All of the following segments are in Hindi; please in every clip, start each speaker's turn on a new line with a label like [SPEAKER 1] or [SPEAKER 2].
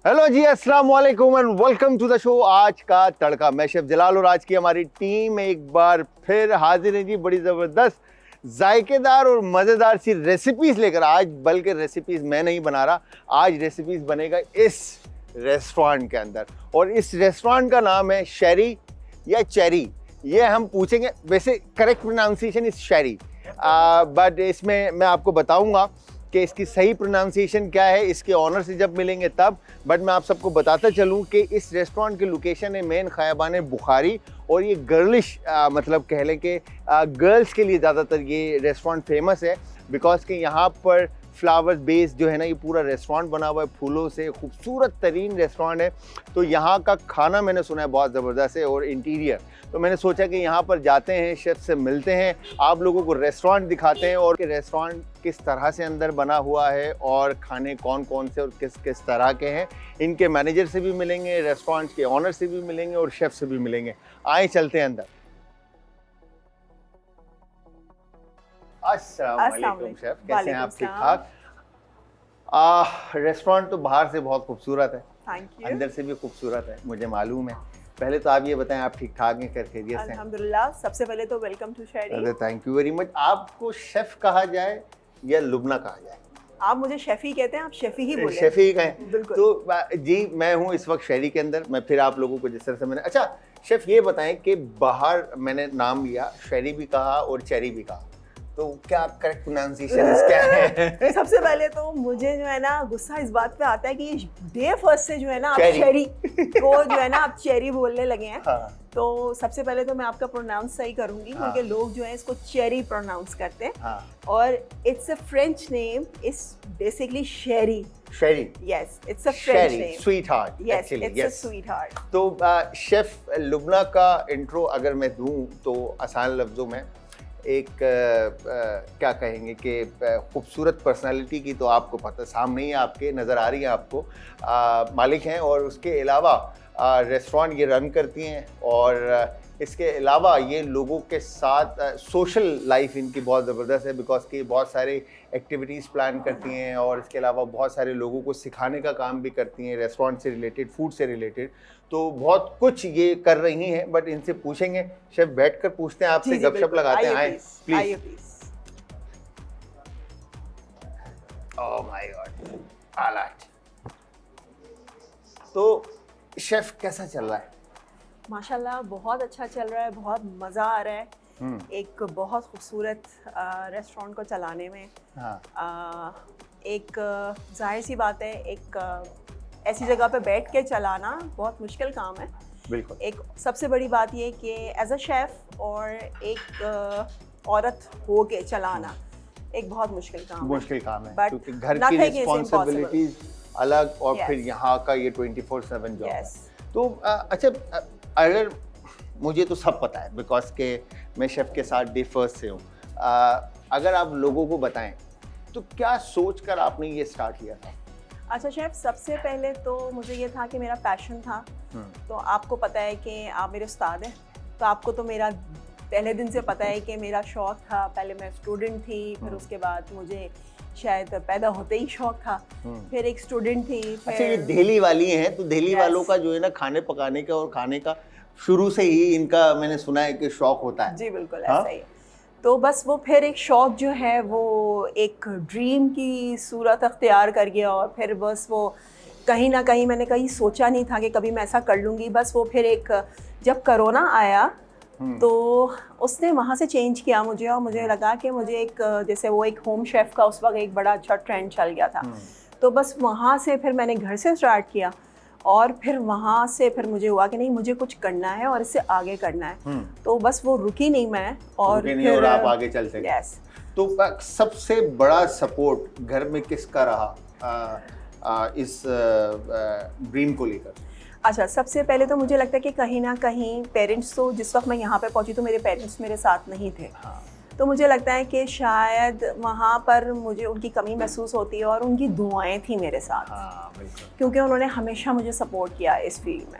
[SPEAKER 1] हेलो जी, अस्सलाम वालेकुम and welcome to the show Aaj Ka तड़का। मैं शेफ जलाल और आज की हमारी टीम एक बार फिर हाजिर है जी, बड़ी ज़बरदस्त जायकेदार और मज़ेदार सी रेसिपीज़ लेकर। आज बल्कि रेसिपीज़ मैं नहीं बना रहा, आज रेसिपीज़ बनेगा इस रेस्टोरेंट के अंदर, और इस रेस्टोरेंट का नाम है शेरी या चेरी, ये हम पूछेंगे। वैसे correct pronunciation is Sheri, but इसमें मैं आपको बताऊंगा कि इसकी सही प्रोनाउंसिएशन क्या है इसके ऑनर से जब मिलेंगे तब। बट मैं आप सबको बताता चलूं कि इस रेस्टोरेंट की लोकेशन है मेन खयाबान बुखारी, और ये गर्लिश मतलब कह लें कि गर्ल्स के लिए ज़्यादातर ये रेस्टोरेंट फेमस है, बिकॉज कि यहाँ पर फ्लावर बेस जो है ना, ये पूरा रेस्टोरेंट बना हुआ है फूलों से, खूबसूरत तरीन रेस्टोरेंट है। तो यहाँ का खाना मैंने सुना है बहुत ज़बरदस्त है, और इंटीरियर, तो मैंने सोचा कि यहाँ पर जाते हैं, शेफ़ से मिलते हैं, आप लोगों को रेस्टोरेंट दिखाते हैं और कि रेस्टोरेंट किस तरह से अंदर बना हुआ है और खाने कौन कौन से और किस किस तरह के हैं। इनके मैनेजर से भी मिलेंगे, रेस्टोरेंट के ऑनर से भी मिलेंगे और शेफ़ से भी मिलेंगे। आए चलते हैं अंदर। अस्सलाम वालेकुम शेफ, कैसे हैं आप? ठीक ठाक? रेस्टोरेंट तो बाहर से बहुत खूबसूरत है, अंदर से भी खूबसूरत है, मुझे मालूम है। पहले तो आप ये बताएं, आप ठीक ठाक हैं, कर खैरियत से?
[SPEAKER 2] अल्हम्दुलिल्लाह। सबसे पहले तो वेलकम टू शेरी।
[SPEAKER 1] अरे थैंक यू वेरी मच। आपको शेफ कहा जाए या लुबना कहा जाए?
[SPEAKER 2] आप मुझे शेफी कहते हैं, आप शेफी ही बोलें।
[SPEAKER 1] शेफी कहें
[SPEAKER 2] बिल्कुल।
[SPEAKER 1] तो जी मैं हूँ इस वक्त शेरी के अंदर। मैं फिर आप लोगों को जिस तरह से मैंने, अच्छा शेफ ये बताएं कि बाहर मैंने नाम लिया, शेरी भी कहा और चेरी भी कहा, तो क्या करेक्ट प्रोनाउंसिएशन क्या है?
[SPEAKER 2] सबसे पहले तो मुझे जो है ना गुस्सा इस बात पे आता है कि डे फर्स्ट से जो है ना आप
[SPEAKER 1] चेरी
[SPEAKER 2] शेरी को जो है ना आप चेरी बोलने लगे हैं।
[SPEAKER 1] हाँ।
[SPEAKER 2] तो सबसे पहले तो मैं आपका प्रोनाउंस सही करूंगी,
[SPEAKER 1] हाँ।
[SPEAKER 2] क्योंकि लोग जो है इसको चेरी प्रोनाउंस करते हैं।
[SPEAKER 1] हाँ।
[SPEAKER 2] और it's a French name, it's basically Sheri.
[SPEAKER 1] Sheri,
[SPEAKER 2] yes, it's a French name.
[SPEAKER 1] Sweet heart.
[SPEAKER 2] Yes, it's a sweet heart.
[SPEAKER 1] तो शेफ लुबना का इंट्रो अगर मैं दूं तो आसान लफ्ज़ों में एक क्या कहेंगे कि खूबसूरत पर्सनालिटी की, तो आपको पता सामने ही आपके नज़र आ रही है, आपको मालिक हैं, और उसके अलावा रेस्टोरेंट ये रन करती हैं, और इसके अलावा ये लोगों के साथ सोशल लाइफ इनकी बहुत ज़बरदस्त है, बिकॉज कि बहुत सारे एक्टिविटीज़ प्लान करती हैं, और इसके अलावा बहुत सारे लोगों को सिखाने का काम भी करती हैं, रेस्टोरेंट से रिलेटेड, फूड से रिलेटेड, तो बहुत कुछ ये कर रही हैं। बट इनसे पूछेंगे, शेफ बैठकर पूछते हैं आपसे, गपशप लगाते हैं। आए please. Oh my God, alright. तो शेफ कैसा चल रहा है?
[SPEAKER 2] माशाल्लाह बहुत अच्छा चल रहा है, बहुत मज़ा आ रहा है। एक बहुत खूबसूरत रेस्टोरेंट को चलाने में।
[SPEAKER 1] हाँ।
[SPEAKER 2] एक जाहिर सी बात है, एक ऐसी जगह पे बैठ के चलाना बहुत मुश्किल काम है।
[SPEAKER 1] बिल्कुल।
[SPEAKER 2] एक सबसे बड़ी बात ये कि एज अ शेफ़ और एक औरत हो के चलाना एक बहुत मुश्किल काम है,
[SPEAKER 1] क्योंकि घर की रिस्पॉन्सिबिलिटीज अलग, और फिर यहाँ का ये 24/7 जॉब है। तो अच्छा, अगर मुझे तो सब पता है बिकॉज के मैं शेफ़ के साथ डे फर्स्ट से हूँ, अगर आप लोगों को बताएं तो क्या सोच कर आपने ये स्टार्ट किया था?
[SPEAKER 2] अच्छा शेफ़, सबसे पहले तो मुझे ये था कि मेरा पैशन था। तो आपको पता है कि आप मेरे उस्ताद हैं, तो आपको तो मेरा पहले दिन से पता है कि मेरा शौक़ था। पहले मैं स्टूडेंट थी, फिर उसके बाद मुझे शायद पैदा होते ही शौक था, फिर एक स्टूडेंट थी। फिर
[SPEAKER 1] अच्छा, ये दिल्ली वाली हैं, तो दिल्ली वालों का जो है ना खाने पकाने का और खाने का शुरू से ही इनका मैंने सुना है कि शौक होता है।
[SPEAKER 2] जी बिल्कुल। हाँ? ऐसा ही। तो बस वो फिर एक शौक जो है वो एक ड्रीम की सूरत अख्तियार कर गया, और फिर बस वो कहीं ना कहीं मैंने कहीं सोचा नहीं था कि कभी मैं ऐसा कर लूँगी। बस वो फिर एक जब कोरोना आया तो उसने वहाँ से चेंज किया मुझे, और मुझे लगा कि मुझे एक जैसे वो एक होम शेफ़ का उस वक्त एक बड़ा अच्छा ट्रेंड चल गया था। तो बस वहाँ से फिर मैंने घर से स्टार्ट किया, और फिर वहाँ से फिर मुझे हुआ कि नहीं, मुझे कुछ करना है और इससे आगे करना है। तो बस वो रुकी नहीं मैं, और
[SPEAKER 1] फिर आप आगे चलते गए।
[SPEAKER 2] यस।
[SPEAKER 1] तो सबसे बड़ा सपोर्ट घर में किसका रहा इस ड्रीम को लेकर?
[SPEAKER 2] अच्छा, सबसे पहले तो मुझे लगता है कि कहीं ना कहीं पेरेंट्स, तो जिस वक्त मैं यहाँ पे पहुँची तो मेरे पेरेंट्स मेरे साथ नहीं थे।
[SPEAKER 1] हाँ।
[SPEAKER 2] तो मुझे लगता है कि शायद वहाँ पर मुझे उनकी कमी महसूस होती है, और उनकी दुआएं थी मेरे साथ।
[SPEAKER 1] हाँ, बिल्कुल।
[SPEAKER 2] क्योंकि उन्होंने हमेशा मुझे सपोर्ट किया इस फील्ड में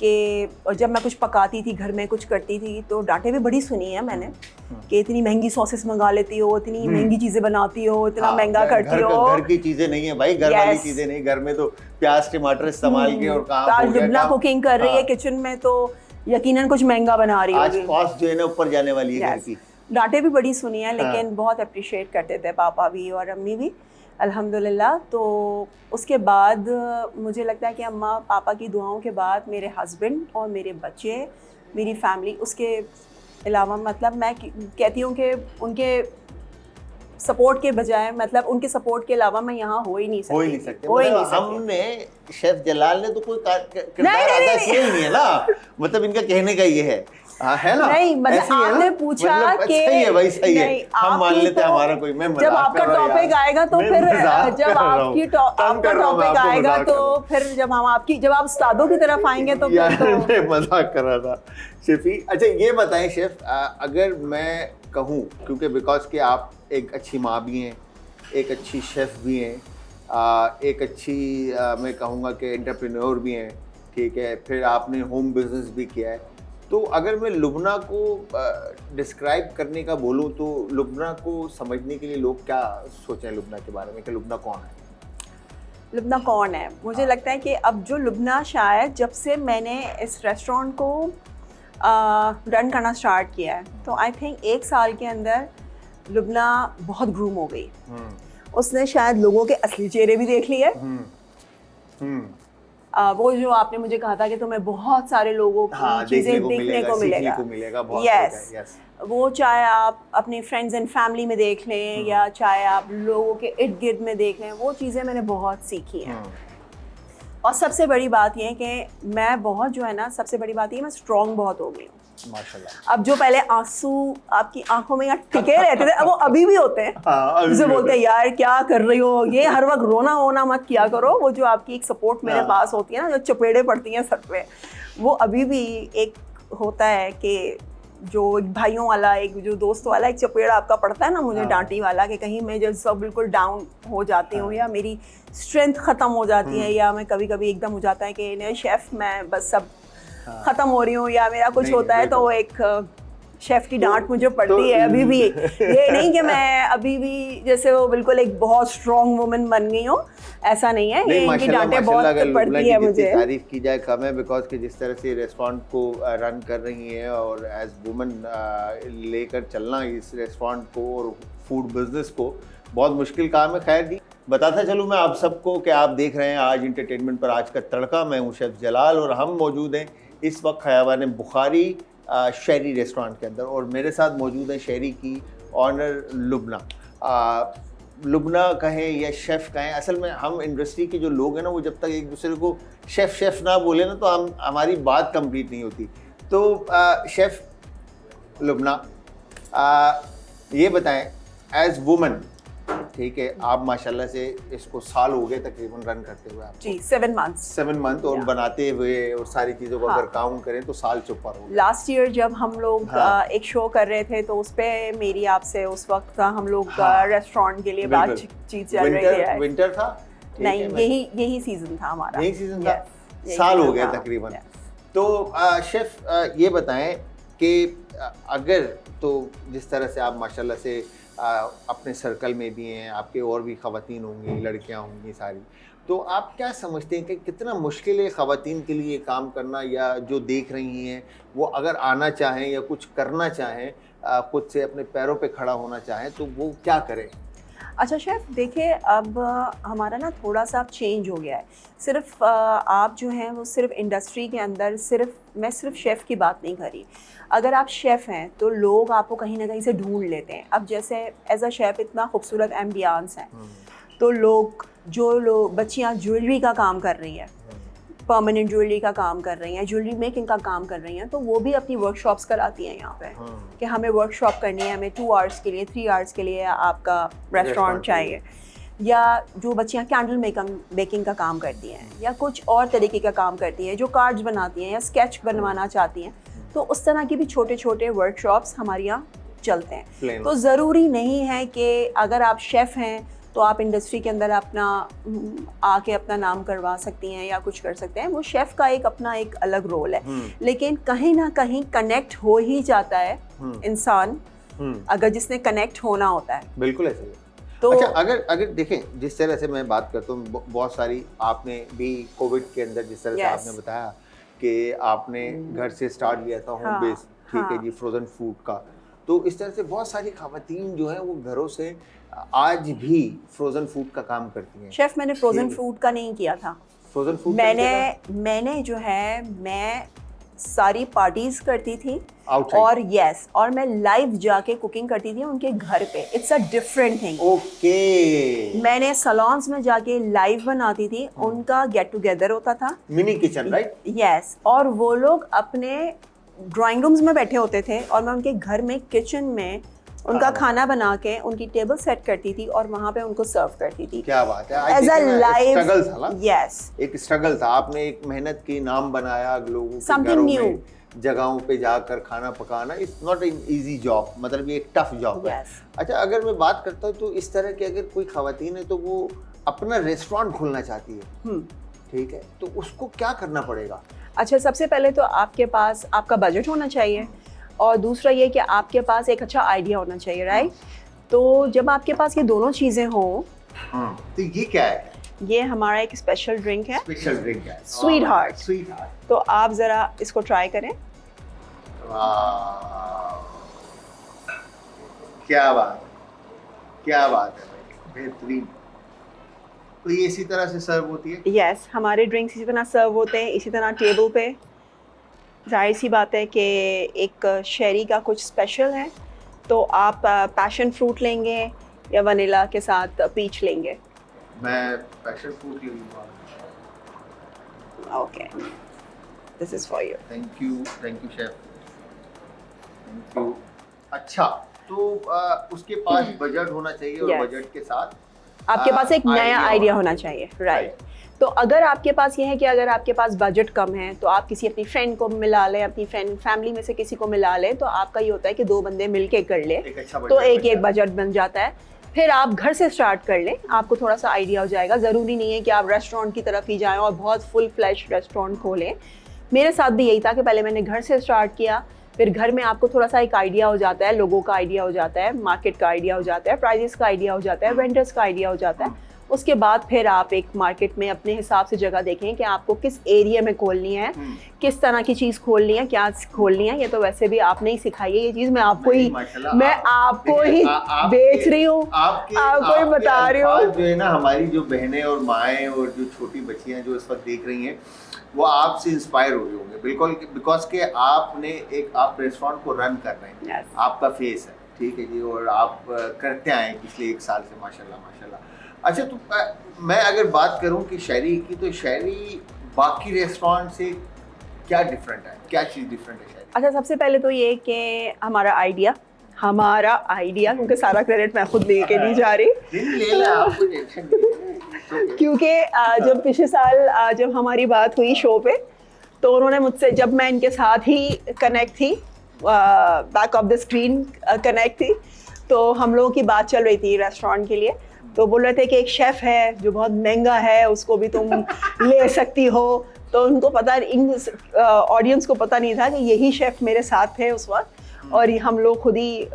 [SPEAKER 2] कि जब मैं कुछ पकाती थी घर में, कुछ करती थी, तो डांटे भी बड़ी सुनी है मैंने कि इतनी महंगी सॉसेस मंगा लेती हो, इतनी महंगी चीज़ें बनाती हो, इतना
[SPEAKER 1] हाँ,
[SPEAKER 2] महंगा करती हो।
[SPEAKER 1] घर की चीजें नहीं है भाई, घर वाली
[SPEAKER 2] Yes.
[SPEAKER 1] चीजें नहीं, घर में तो प्याज टमाटर इस्तेमाल के और कहाँ हो गया
[SPEAKER 2] लिब्ना
[SPEAKER 1] काम।
[SPEAKER 2] कुकिंग कर रही है
[SPEAKER 1] हाँ,
[SPEAKER 2] किचन में, तो यकीनन कुछ महंगा बना रही
[SPEAKER 1] आज
[SPEAKER 2] होगी।
[SPEAKER 1] कॉस्ट जो है ना ऊपर जाने वाली है घर
[SPEAKER 2] Yes.
[SPEAKER 1] की।
[SPEAKER 2] डांटे भी बड़ी सुनी है, लेकिन
[SPEAKER 1] हाँ।
[SPEAKER 2] बहुत अप्रिशिएट करते थे पापा भी और अम्मी भी, अल्हम्दुलिल्लाह। तो उसके बाद मुझे लगता है कि अम्मा पापा की दुआओं के बाद मेरे हस्बैंड और मेरे बच्चे, मेरी फैमिली, उसके अलावा मतलब मैं कहती हूँ कि उनके सपोर्ट के बजाय, मतलब उनके सपोर्ट के अलावा मैं यहाँ हो ही नहीं सकती।
[SPEAKER 1] हो ही नहीं सकते,
[SPEAKER 2] हो ही नहीं
[SPEAKER 1] मतलब
[SPEAKER 2] सकती।
[SPEAKER 1] हमने शेफ जलाल ने तो कोई किरदार
[SPEAKER 2] नहीं,
[SPEAKER 1] अदा
[SPEAKER 2] नहीं,
[SPEAKER 1] किया ही नहीं है ना, मतलब इनका कहने का ये है। हाँ, है ना?
[SPEAKER 2] नहीं, मतलब
[SPEAKER 1] ऐसे ही है ना?
[SPEAKER 2] आपने पूछा
[SPEAKER 1] मतलब
[SPEAKER 2] कि
[SPEAKER 1] सही है भाई, सही है,
[SPEAKER 2] नहीं,
[SPEAKER 1] हम मान
[SPEAKER 2] आपकी
[SPEAKER 1] लेते हैं
[SPEAKER 2] तो
[SPEAKER 1] हमारा कोई, मैं
[SPEAKER 2] जब
[SPEAKER 1] मजाक
[SPEAKER 2] आपका
[SPEAKER 1] कर रहा हूँ
[SPEAKER 2] टॉपिक
[SPEAKER 1] यार।
[SPEAKER 2] आएगा तो
[SPEAKER 1] मैं
[SPEAKER 2] फिर
[SPEAKER 1] मजाक
[SPEAKER 2] जब
[SPEAKER 1] कर रहा हूँ।
[SPEAKER 2] आपकी
[SPEAKER 1] तंग
[SPEAKER 2] आपका
[SPEAKER 1] कर रहा हूँ, मैं
[SPEAKER 2] टॉपिक
[SPEAKER 1] आपको
[SPEAKER 2] आएगा
[SPEAKER 1] मजाक
[SPEAKER 2] तो
[SPEAKER 1] कर रहा हूँ।
[SPEAKER 2] फिर जब आप उस्तादों की तरफ आएंगे तो
[SPEAKER 1] यार
[SPEAKER 2] फिर तो
[SPEAKER 1] मैं मजाक कर रहा था शेफी। अच्छा ये बताएं शेफ, अगर मैं कहूँ, क्योंकि बिकॉज कि आप एक अच्छी माँ भी हैं, एक अच्छी शेफ भी हैं, एक अच्छी मैं कहूँगा कि एंटरप्रेन्योर भी हैं, ठीक है, फिर आपने होम बिजनेस भी किया है, तो अगर मैं लुबना को डिस्क्राइब करने का बोलूँ तो लुबना को समझने के लिए लोग क्या सोचें लुबना के बारे में, कि लुबना कौन है?
[SPEAKER 2] लुबना कौन है? मुझे लगता है कि अब जो लुबना, शायद जब से मैंने इस रेस्टोरेंट को रन करना स्टार्ट किया है, तो आई थिंक 1 साल के अंदर लुबना बहुत ग्रूम हो गई। उसने शायद लोगों के असली चेहरे भी देख लिए। वो जो आपने मुझे कहा था कि तुम्हें बहुत सारे लोगों की
[SPEAKER 1] हाँ,
[SPEAKER 2] चीज़ें
[SPEAKER 1] देखने को
[SPEAKER 2] मिलेगा,
[SPEAKER 1] सीखने को मिलेगा, बहुत
[SPEAKER 2] यस।
[SPEAKER 1] होता है, yes।
[SPEAKER 2] वो चाहे आप अपने फ्रेंड्स एंड फैमिली में देख लें या चाहे आप लोगों के इर्द गिर्द में देख लें, वो चीज़ें मैंने बहुत सीखी हैं। और सबसे बड़ी बात ये है कि मैं बहुत जो है ना, सबसे बड़ी बात ये, मैं स्ट्रॉन्ग बहुत हो गई हूँ
[SPEAKER 1] माशाल्लाह।
[SPEAKER 2] अब जो पहले आंसू आपकी आंखों में यहाँ टिके रहते थे, अब वो अभी भी होते हैं।
[SPEAKER 1] हाँ,
[SPEAKER 2] जिसे बोलते हैं यार क्या कर रही हो, ये हर वक्त रोना वोना मत किया करो। वो जो आपकी एक सपोर्ट मेरे पास होती है ना, जो चपेड़े पड़ती हैं सर पे, वो अभी भी एक होता है कि जो भाइयों वाला, एक जो दोस्तों वाला एक चपेड़ा आपका पड़ता है ना मुझे, डांटी वाला, कि कहीं मैं जब सब बिल्कुल डाउन हो जाती हूँ या मेरी स्ट्रेंथ ख़त्म हो जाती है, या मैं कभी कभी एकदम हो जाता है कि नहीं शेफ़ मैं बस सब ख़त्म हो रही हूँ, या मेरा कुछ होता है, तो वो एक शेफ़ की डांट मुझे पड़ती है अभी भी। ये नहीं कि मैं अभी भी जैसे वो बिल्कुल एक बहुत स्ट्रॉन्ग वुमन बन गई हूँ, ऐसा नहीं है। ये इनकी डांटें बहुत पड़ती है मुझे।
[SPEAKER 1] तारीफ की जाए कम है, बिकॉज कि जिस तरह से रेस्टोरेंट को रन कर रही हैं और एज वुमन लेकर चलना इस रेस्टोरेंट को और फूड बिजनेस को बहुत मुश्किल काम है। खैर जी, बताता चलूँ मैं आप सबको कि आप देख रहे हैं आज इंटरटेनमेंट पर आज का तड़का। मैं हूँ शेफ जलाल और हम मौजूद हैं इस वक्त खयाबान बुखारी शहरी रेस्टोरेंट के अंदर, और मेरे साथ मौजूद है शहरी की ऑनर लुबना। लुबना कहें या शेफ़ कहें, असल में हम इंडस्ट्री के जो लोग हैं ना, वो जब तक एक दूसरे को शेफ़ ना बोले ना, तो हमारी बात कंप्लीट नहीं होती। तो शेफ़ लुबना, ये बताएं एज वुमन, ठीक है, आप माशाल्लाह से इसको साल हो गए तकरीबन रन करते हुए, आप
[SPEAKER 2] जी 7 months
[SPEAKER 1] 7 मंथ, और बनाते हुए और सारी चीज़ों को अगर काउंट करें तो साल से ऊपर हो गया।
[SPEAKER 2] लास्ट ईयर जब हम लोग एक शो कर रहे थे, तो उस पे मेरी आपसे उस वक्त का हम लोग रेस्टोरेंट के लिए बातचीत चल रही है।
[SPEAKER 1] विंटर था?
[SPEAKER 2] नहीं, यही सीजन था हमारा।
[SPEAKER 1] यही सीजन था, साल हो गया तकरीबन। तो शेफ ये बताएं कि अगर, तो जिस तरह से आप माशाल्लाह से अपने सर्कल में भी हैं, आपके और भी ख़वातीन होंगी, लड़कियां होंगी सारी, तो आप क्या समझते हैं कि कितना मुश्किल है ख़वातीन के लिए काम करना, या जो देख रही हैं वो अगर आना चाहें या कुछ करना चाहें, खुद से अपने पैरों पे खड़ा होना चाहें, तो वो क्या करें?
[SPEAKER 2] अच्छा शेफ़, देखिए अब हमारा ना थोड़ा सा अब चेंज हो गया है। सिर्फ आप जो हैं वो सिर्फ इंडस्ट्री के अंदर, मैं सिर्फ शेफ़ की बात नहीं कर रही। अगर आप शेफ़ हैं तो लोग आपको कहीं ना कहीं से ढूंढ लेते हैं। अब जैसे एज अ शेफ़ इतना खूबसूरत एम्बियंस है, तो जो बच्चियाँ ज्वेलरी का काम कर रही हैं, परमानेंट ज्वेलरी का काम कर रही हैं, ज्वेलरी मेकिंग का काम कर रही हैं, तो वो भी अपनी वर्कशॉप्स कराती हैं यहाँ पे कि हमें वर्कशॉप करनी है, हमें 2 आवर्स के लिए 3 आवर्स के लिए आपका रेस्टोरेंट चाहिए। या जो बच्चियाँ कैंडल बेकिंग का काम करती हैं या कुछ और तरीके का काम करती हैं, जो कार्ड्स बनाती हैं या स्केच बनवाना चाहती हैं, तो उस तरह की भी छोटे छोटे वर्कशॉप्स हमारे यहाँ चलते हैं। तो ज़रूरी नहीं है कि अगर आप शेफ़ हैं तो आप इंडस्ट्री के अंदर अपना आके अपना नाम करवा सकती हैं या कुछ कर सकते हैं। वो शेफ़ का एक अपना एक अलग रोल है, लेकिन कहीं ना कहीं कनेक्ट हो ही जाता है इंसान अगर जिसने कनेक्ट होना होता है।
[SPEAKER 1] बिल्कुल ऐसे ही।
[SPEAKER 2] तो
[SPEAKER 1] अच्छा, अगर देखें जिस तरह से मैं बात करता हूँ, बहुत सारी आपने भी कोविड के अंदर जिस तरह से
[SPEAKER 2] Yes.
[SPEAKER 1] आपने बताया कि आपने घर से स्टार्ट लिया था होम
[SPEAKER 2] हाँ,
[SPEAKER 1] बेस, ठीक है
[SPEAKER 2] हाँ।
[SPEAKER 1] जी, फ्रोजन फूड का, तो इस तरह से बहुत सारी खवातीन जो हैं वो घरों से आज भी फ्रोजन फूड का काम करती हैं।
[SPEAKER 2] शेफ़ मैंने फ्रोज़न
[SPEAKER 1] ठीक।
[SPEAKER 2] फूड का नहीं किया था।
[SPEAKER 1] फ्रोजन फूड
[SPEAKER 2] मैंने जो है मैं सारी पार्टीज करती थी
[SPEAKER 1] Outside.
[SPEAKER 2] और मैं लाइव जाके कुकिंग करती थी उनके घर पे। It's a different thing.
[SPEAKER 1] Okay,
[SPEAKER 2] मैंने सलोन्स में जाके लाइव बनाती थी, उनका गेट टुगेदर होता था।
[SPEAKER 1] Mini kitchen, right?
[SPEAKER 2] यस, और वो लोग अपने ड्राइंग रूम्स में बैठे होते थे और मैं उनके घर में किचन में उनका खाना बना के उनकी टेबल सेट करती थी और वहाँ पे उनको सर्व करती थी।
[SPEAKER 1] क्या बात है।
[SPEAKER 2] एज अ लाइव
[SPEAKER 1] स्ट्रगल था ना?
[SPEAKER 2] यस,
[SPEAKER 1] एक स्ट्रगल था, आपने एक मेहनत की, नाम बनाया, लोगों के
[SPEAKER 2] Something
[SPEAKER 1] घरों
[SPEAKER 2] new.
[SPEAKER 1] में जगहों पे जाकर खाना पकाना it's not an easy job, मतलब ये एक टफ जॉब है।
[SPEAKER 2] Yes.
[SPEAKER 1] अच्छा, अगर मैं बात करता हूँ तो इस तरह की अगर कोई खवातीन है तो वो अपना रेस्टोरेंट खोलना चाहती है, ठीक है, तो उसको क्या करना पड़ेगा?
[SPEAKER 2] अच्छा, सबसे पहले तो आपके पास आपका बजट होना चाहिए और दूसरा ये कि आपके पास एक अच्छा आइडिया होना चाहिए, राइट? तो जब आपके पास ये दोनों चीज़ें हों,
[SPEAKER 1] तो ये क्या है?
[SPEAKER 2] ये हमारा एक स्पेशल ड्रिंक है,
[SPEAKER 1] स्पेशल ड्रिंक है,
[SPEAKER 2] स्वीट हार्ट।
[SPEAKER 1] Sweet heart.
[SPEAKER 2] तो आप ज़रा इसको ट्राई करें।
[SPEAKER 1] क्या बात, क्या बात है भाई, बेहतरीन। तो ये इसी तरह से सर्व होती है?
[SPEAKER 2] यस, हमारे ड्रिंक्स इसी तरह सर्व होते हैं, इसी तरह टेबल पे। जाहिर सी बात है कि एक शेरी का कुछ स्पेशल है, तो आप पैशन फ्रूट लेंगे या वनीला के साथ पीच लेंगे।
[SPEAKER 1] मैं पैशन फ्रूट ले लूँगा।
[SPEAKER 2] Okay, this is for you.
[SPEAKER 1] Thank you chef, thank you. अच्छा, तो उसके पास बजट होना चाहिए और
[SPEAKER 2] Yes.
[SPEAKER 1] बजट के साथ
[SPEAKER 2] आपके पास एक नया
[SPEAKER 1] idea
[SPEAKER 2] आइडिया
[SPEAKER 1] होना
[SPEAKER 2] होना चाहिए, राइट? तो अगर आपके पास ये है कि अगर आपके पास बजट कम है तो आप किसी अपनी फ्रेंड को मिला लें, अपनी फ्रेंड फैमिली में से किसी को मिला लें, तो आपका ये होता है कि 2 बंदे मिलके कर ले,
[SPEAKER 1] एक अच्छा
[SPEAKER 2] तो
[SPEAKER 1] बजट
[SPEAKER 2] एक बजट बन जाता है। फिर आप घर से स्टार्ट कर लें, आपको थोड़ा सा आइडिया हो जाएगा। ज़रूरी नहीं है कि आप रेस्टोरेंट की तरफ ही जाएं और बहुत फुल फ्लैश रेस्टोरेंट खोलें। मेरे साथ भी यही था कि पहले मैंने घर से स्टार्ट किया, फिर घर में आपको थोड़ा सा एक आइडिया हो जाता है, लोगों का आइडिया हो जाता है, मार्केट का आइडिया हो जाता है, प्राइजेस का आइडिया हो जाता है, वेंडर्स का आइडिया हो जाता है। उसके बाद फिर आप एक मार्केट में अपने हिसाब से जगह देखें कि आपको किस एरिया में खोलनी है, किस तरह की चीज़ खोलनी है, क्या खोलनी है। ये तो वैसे भी आपने ही सिखाई है ये चीज़, मैं आपको ही बेच रही हूँ, आपको ही बता रही हूँ।
[SPEAKER 1] जो है ना, हमारी जो बहनें और माएँ और जो छोटी बच्चियाँ जो इस वक्त देख रही हैं, वो आपसे इंस्पायर हो रही होंगे, बिल्कुल, बिकॉज के आप रेस्टोरेंट को रन कर रहे हैं।
[SPEAKER 2] Yes.
[SPEAKER 1] आपका फेस है, ठीक है जी, और आप करते आए हैं पिछले 1 साल से, माशाल्लाह माशाल्लाह। अच्छा, तो मैं अगर बात करूं कि शहरी की, तो शहरी बाकी रेस्टोरेंट से क्या डिफरेंट है, क्या चीज़ डिफरेंट है शहरी?
[SPEAKER 2] अच्छा, सबसे पहले तो ये कि हमारा आइडिया, क्योंकि सारा क्रेडिट मैं खुद लेके नहीं जा रही,
[SPEAKER 1] ले ला, आपको टेंशन नहीं है।
[SPEAKER 2] क्योंकि जब पिछले साल जब हमारी बात हुई शो पे, तो उन्होंने मुझसे, जब मैं इनके साथ ही कनेक्ट थी, back of the screen connect थी, तो हम लोगों की बात चल रही थी रेस्टोरेंट के लिए। तो बोल रहे थे कि एक शेफ़ है जो बहुत महंगा है, उसको भी तुम ले सकती हो। तो उनको पता, ऑडियंस को पता नहीं था कि यही शेफ़ मेरे साथ थे उस वक्त, और हम लोग खुद ही